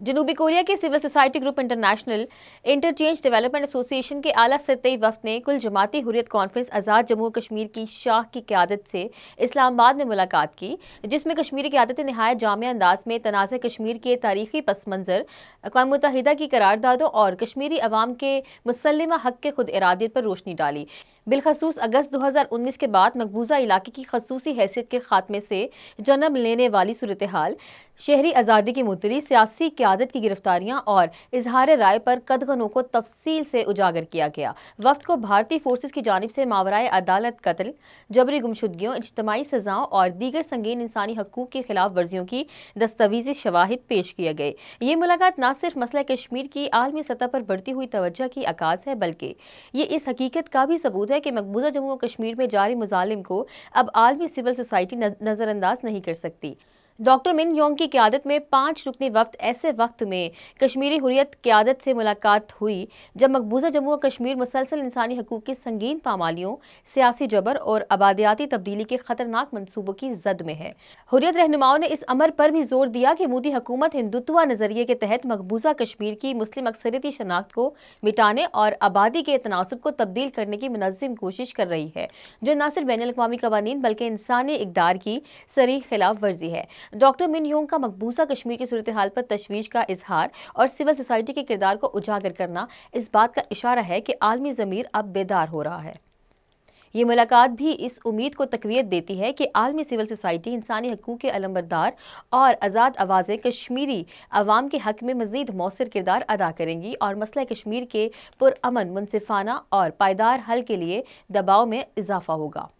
جنوبی کوریا کے civil society group international interchange development ایسوسی ایشن کے اعلیٰ سطحی وفد نے کل جماعتی حریت کانفرنس آزاد جموں و کشمیر کی شاخ کی قیادت سے اسلام آباد میں ملاقات کی، جس میں کشمیری قیادت نے نہایت جامع انداز میں تنازع کشمیر کے تاریخی پس منظر، اقوام متحدہ کی قراردادوں اور کشمیری عوام کے مسلمہ حق کے خود ارادیت پر روشنی ڈالی۔ بالخصوص اگست 2019 کے بعد مقبوضہ علاقے کی خصوصی حیثیت کے خاتمے سے جنم لینے والی صورتحال، شہری آزادی کی معطلی، سیاسی قیادت کی گرفتاریاں اور اظہار رائے پر قدغنوں کو تفصیل سے اجاگر کیا گیا۔ وفد کو بھارتی فورسز کی جانب سے ماورائے عدالت قتل، جبری گمشدگیوں، اجتماعی سزاؤں اور دیگر سنگین انسانی حقوق کی خلاف ورزیوں کی دستاویزی شواہد پیش کیے گئے۔ یہ ملاقات نہ صرف مسئلہ کشمیر کی عالمی سطح پر بڑھتی ہوئی توجہ کی عکاس ہے، بلکہ یہ اس حقیقت کا بھی ثبوت ہے کہ مقبوضہ جموں و کشمیر میں جاری مظالم کو اب عالمی سول سوسائٹی نظر انداز نہیں کر سکتی۔ ڈاکٹر من یونگ کی قیادت میں 5 رکنی وفد ایسے وقت میں کشمیری حریت قیادت سے ملاقات ہوئی جب مقبوضہ جموں و کشمیر مسلسل انسانی حقوق کی سنگین پامالیوں، سیاسی جبر اور آبادیاتی تبدیلی کے خطرناک منصوبوں کی زد میں ہے۔ حریت رہنماؤں نے اس امر پر بھی زور دیا کہ مودی حکومت ہندوتوا نظریے کے تحت مقبوضہ کشمیر کی مسلم اکثریتی شناخت کو مٹانے اور آبادی کے تناسب کو تبدیل کرنے کی منظم کوشش کر رہی ہے، جو نہ صرف بین الاقوامی قوانین بلکہ انسانی اقدار کی صریح خلاف ورزی ہے۔ ڈاکٹر من یونگ کا مقبوضہ کشمیر کی صورتحال پر تشویش کا اظہار اور سول سوسائٹی کے کردار کو اجاگر کرنا اس بات کا اشارہ ہے کہ عالمی ضمیر اب بیدار ہو رہا ہے۔ یہ ملاقات بھی اس امید کو تقویت دیتی ہے کہ عالمی سول سوسائٹی انسانی حقوق کے علمبردار اور آزاد آوازیں کشمیری عوام کے حق میں مزید مؤثر کردار ادا کریں گی اور مسئلہ کشمیر کے پرامن، منصفانہ اور پائیدار حل کے لیے دباؤ میں اضافہ ہوگا۔